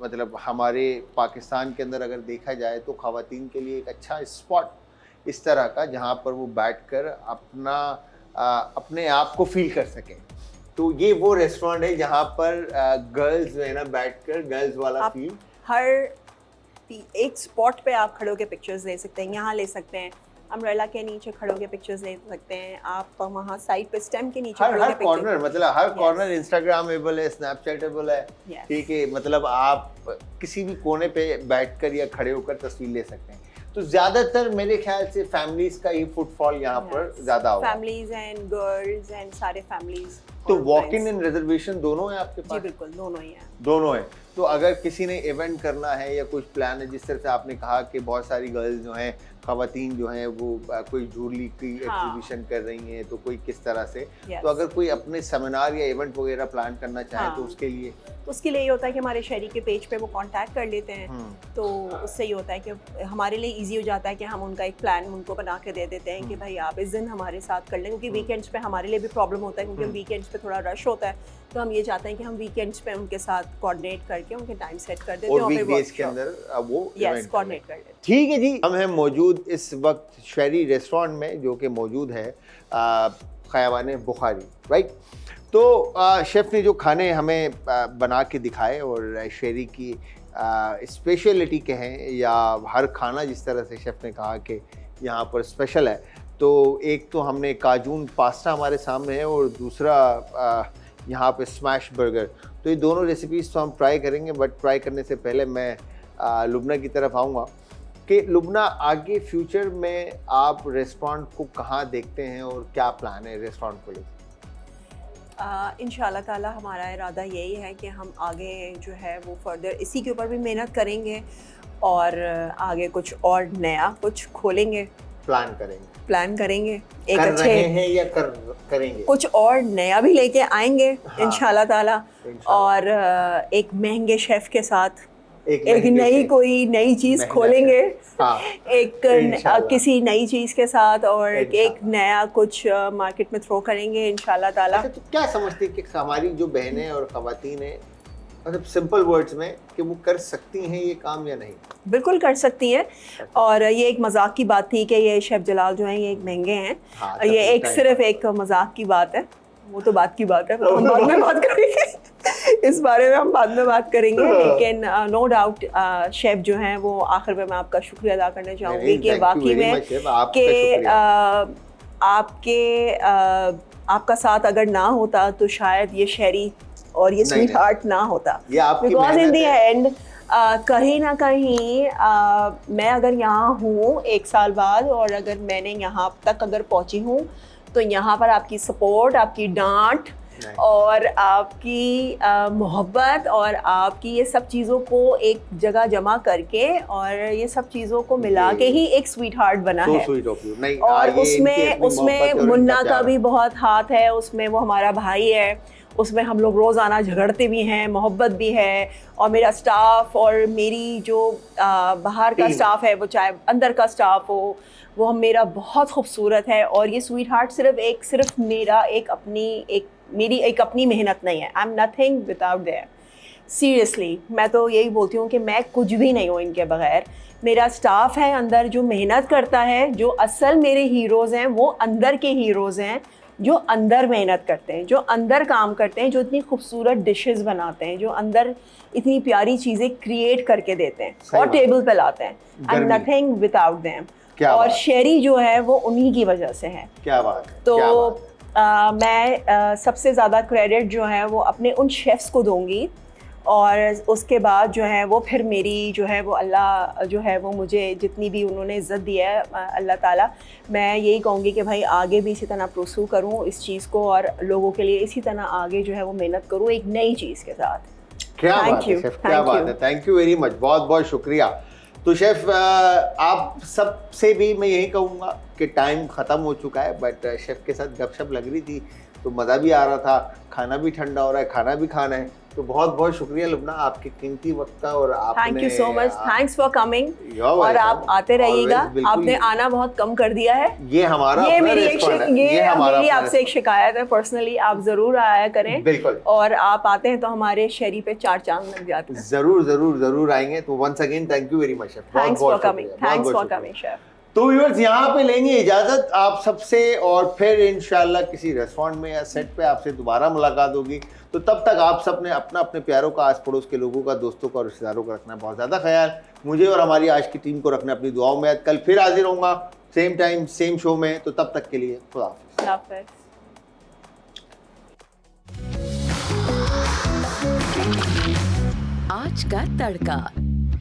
[SPEAKER 1] मतलब हमारे पाकिस्तान के अंदर अगर देखा जाए तो ख़वातीन के लिए एक अच्छा स्पॉट इस तरह का, जहाँ पर वो बैठकर अपने आप को फील कर सकें। तो ये वो रेस्टोरेंट है जहाँ पर गर्ल्स जो है ना बैठकर गर्ल्स वाला
[SPEAKER 2] आप
[SPEAKER 1] फील।
[SPEAKER 2] हर एक स्पॉट पे आप खड़े होकर पिक्चर्स ले सकते हैं, यहाँ ले सकते हैं, अम्ब्रेला के नीचे खड़े होकर पिक्चर्स ले सकते हैं, आप वहाँ साइड पे स्टेम के नीचे
[SPEAKER 1] हर
[SPEAKER 2] खड़े
[SPEAKER 1] हर
[SPEAKER 2] होकर
[SPEAKER 1] कॉर्नर, मतलब हर
[SPEAKER 2] Yes.
[SPEAKER 1] कॉर्नर इंस्टाग्रामेबल है, स्नैपचैटेबल है।
[SPEAKER 2] Yes.
[SPEAKER 1] ठीक है, मतलब आप किसी भी कोने पे बैठकर या खड़े होकर तस्वीर ले सकते हैं। तो ज्यादातर मेरे ख्याल से फैमिलीज का ही फुटफॉल यहाँ पर ज्यादा होगा।
[SPEAKER 2] फैमिलीज एंड गर्ल्स एंड सारे फैमिलीज।
[SPEAKER 1] तो वॉक इन एंड रिजर्वेशन दोनों है आपके
[SPEAKER 2] जी
[SPEAKER 1] पास?
[SPEAKER 2] बिल्कुल, दोनों ही हैं।
[SPEAKER 1] दोनों है। तो अगर किसी ने इवेंट करना है या कुछ प्लान है, जिस तरह से आपने कहा कि बहुत सारी गर्ल्स जो हैं, खवातीन जो हैं, वो कोई ज्वेलरी की एग्जीबिशन कर रही हैं, तो कोई किस तरह से, तो अगर कोई अपने सेमिनार या इवेंट वगैरह प्लान करना चाहे तो उसके लिए
[SPEAKER 2] उसके लिए ये होता है कि हमारे शहरी के पेज पे वो कांटेक्ट कर लेते हैं। तो उससे ये होता है कि हमारे लिए इजी हो जाता है कि हम उनका एक प्लान उनको बना के दे देते हैं कि भाई आप इस दिन हमारे साथ कर लें, क्योंकि वीकेंड्स पे हमारे लिए भी प्रॉब्लम होता है, क्योंकि वीकेंड्स पे थोड़ा रश होता है। तो हम ये चाहते हैं कि हम वीकेंड्स पे उनके साथ कोऑर्डिनेट करके उनके टाइम सेट कर देते हैं
[SPEAKER 1] और वीकडेज के अंदर वो
[SPEAKER 2] यस कोऑर्डिनेट कर लेते हैं।
[SPEAKER 1] ठीक है जी, हम हैं मौजूद इस वक्त शहरी रेस्टोरेंट में, जो कि मौजूद है खयावान बुखारी, राइट। तो शेफ़ ने जो खाने हमें बना के दिखाए और शहरी की स्पेशलिटी के हैं, या हर खाना जिस तरह से शेफ़ ने कहा कि यहाँ पर स्पेशल है, तो एक तो हमने काजून पास्ता हमारे सामने है और दूसरा यहाँ पे स्मैश बर्गर। तो ये दोनों रेसिपीज़ तो हम ट्राई करेंगे, बट ट्राई करने से पहले मैं लुबना की तरफ आऊँगा कि लुबना, आगे फ्यूचर में आप रेस्टोरेंट को कहाँ देखते हैं और क्या प्लान है रेस्टोरेंट को लेकर?
[SPEAKER 2] इंशाल्लाह ताला हमारा इरादा यही है कि हम आगे जो है वो फर्दर इसी के ऊपर भी मेहनत करेंगे और आगे कुछ और नया कुछ खोलेंगे,
[SPEAKER 1] प्लान करेंगे
[SPEAKER 2] एक
[SPEAKER 1] कर
[SPEAKER 2] अच्छे
[SPEAKER 1] रहे हैं या करेंगे,
[SPEAKER 2] कुछ और नया भी लेके आएंगे इंशाल्लाह ताला। और एक महंगे शेफ के साथ एक कोई नई चीज खोलेंगे, एक किसी नई चीज के साथ, और एक नया कुछ मार्केट में थ्रो करेंगे इंशाल्लाह ताला।
[SPEAKER 1] तो क्या समझती है कि हमारी जो बहनें और खवातीन हैं, मतलब सिंपल वर्ड्स में, कि वो कर सकती हैं ये काम या नहीं?
[SPEAKER 2] बिल्कुल कर सकती हैं। और ये एक मजाक की बात थी कि ये शेफ जलाल जो हैं ये एक महंगे हैं। ये एक सिर्फ एक मजाक की बात है, वो तो बात की बात है, हम बाद में बात करेंगे इस बारे में हम बाद में बात करेंगे। लेकिन नो डाउट शेफ जो हैं वो, आखिर में मैं आपका शुक्रिया अदा करना चाहूँगी कि वाकई में कि आपका साथ अगर ना होता तो शायद ये शहरी और ये स्वीट हार्ट ना होता। बिकॉज इन दी एंड कहीं ना कहीं मैं अगर यहाँ हूँ 1 साल बाद, और अगर मैंने यहाँ तक अगर पहुँची हूँ, तो यहाँ पर आपकी सपोर्ट, आपकी डांट और आपकी मोहब्बत और आपकी ये सब चीज़ों को एक जगह जमा करके और ये सब चीज़ों को मिला के ही एक स्वीट हार्ट बना है। और उसमें मुन्ना का भी बहुत हाथ है, उसमें वो हमारा भाई है, उसमें हम लोग रोज़ाना झगड़ते भी हैं, मोहब्बत भी है। और मेरा स्टाफ और मेरी जो बाहर का स्टाफ है, वो चाहे अंदर का स्टाफ हो, वो मेरा बहुत खूबसूरत है। और ये स्वीट हार्ट सिर्फ मेरी एक अपनी मेहनत नहीं है। I am nothing without their. Seriously मैं तो यही बोलती हूँ कि मैं कुछ भी नहीं हूँ इनके बगैर। मेरा स्टाफ है अंदर जो मेहनत करता है, जो असल मेरे हीरोज़ हैं वो अंदर के हीरोज़ हैं, जो अंदर मेहनत करते हैं, जो अंदर काम करते हैं, जो इतनी खूबसूरत डिशेस बनाते हैं, जो अंदर इतनी प्यारी चीज़ें क्रिएट करके देते हैं और टेबल पे लाते हैं। I am nothing without them. और शेरी जो है वो उन्हीं की वजह से है।
[SPEAKER 1] क्या बात है।
[SPEAKER 2] तो मैं सबसे ज़्यादा क्रेडिट जो है वो अपने उन शेफ्स को दूंगी, और उसके बाद जो है वो फिर मेरी जो है वो अल्लाह जो है वो मुझे जितनी भी उन्होंने इज़्ज़त दी है अल्लाह ताला, मैं यही कहूँगी कि भाई आगे भी इसी तरह प्रोसू करूँ इस चीज़ को, और लोगों के लिए इसी तरह आगे जो है वो मेहनत करूँ एक नई चीज़ के साथ।
[SPEAKER 1] क्या बात है शेफ, क्या बात है। थैंक यू वेरी मच, बहुत बहुत शुक्रिया। तो शेफ आप सबसे भी मैं यही कहूँगा कि टाइम ख़त्म हो चुका है, बट शेफ के साथ गपशप लग रही थी तो मज़ा भी आ रहा था, खाना भी ठंडा हो रहा है, खाना भी खाना है। तो बहुत बहुत शुक्रिया लुबना आपके कीमती वक्त का, और आपने
[SPEAKER 2] thank you so much, thanks for coming. और आप आते रहिएगा, आपने आना बहुत कम कर दिया है।
[SPEAKER 1] ये हमारा
[SPEAKER 2] मेरी आपसे एक शिकायत है पर्सनली, आप जरूर आया करें।
[SPEAKER 1] बिल्कुल।
[SPEAKER 2] और आप आते हैं तो हमारे शहरी पे 4 चांद लग जाते हैं।
[SPEAKER 1] जरूर जरूर जरूर आएंगे। तो once again thank you very much chef.
[SPEAKER 2] Thanks for coming chef.
[SPEAKER 1] तो व्यूअर्स यहाँ पे लेंगे इजाजत आप सबसे, और फिर इंशाल्लाह किसी रेस्टोरेंट में या सेट पे आपसे दोबारा मुलाकात होगी। तो तब तक आप सब ने अपना अपने प्यारों का, आस पड़ोस के लोगों का, दोस्तों का और रिश्तेदारों का रखना बहुत ज़्यादा ख्याल। मुझे और हमारी आज की टीम को रखना अपनी दुआओं में। कल फिर हाजिर होऊंगा सेम टाइम सेम शो में, तो तब तक के लिए खुदा हाफिज़।
[SPEAKER 2] अल्लाह हाफ़िज़।
[SPEAKER 4] आज का तड़का।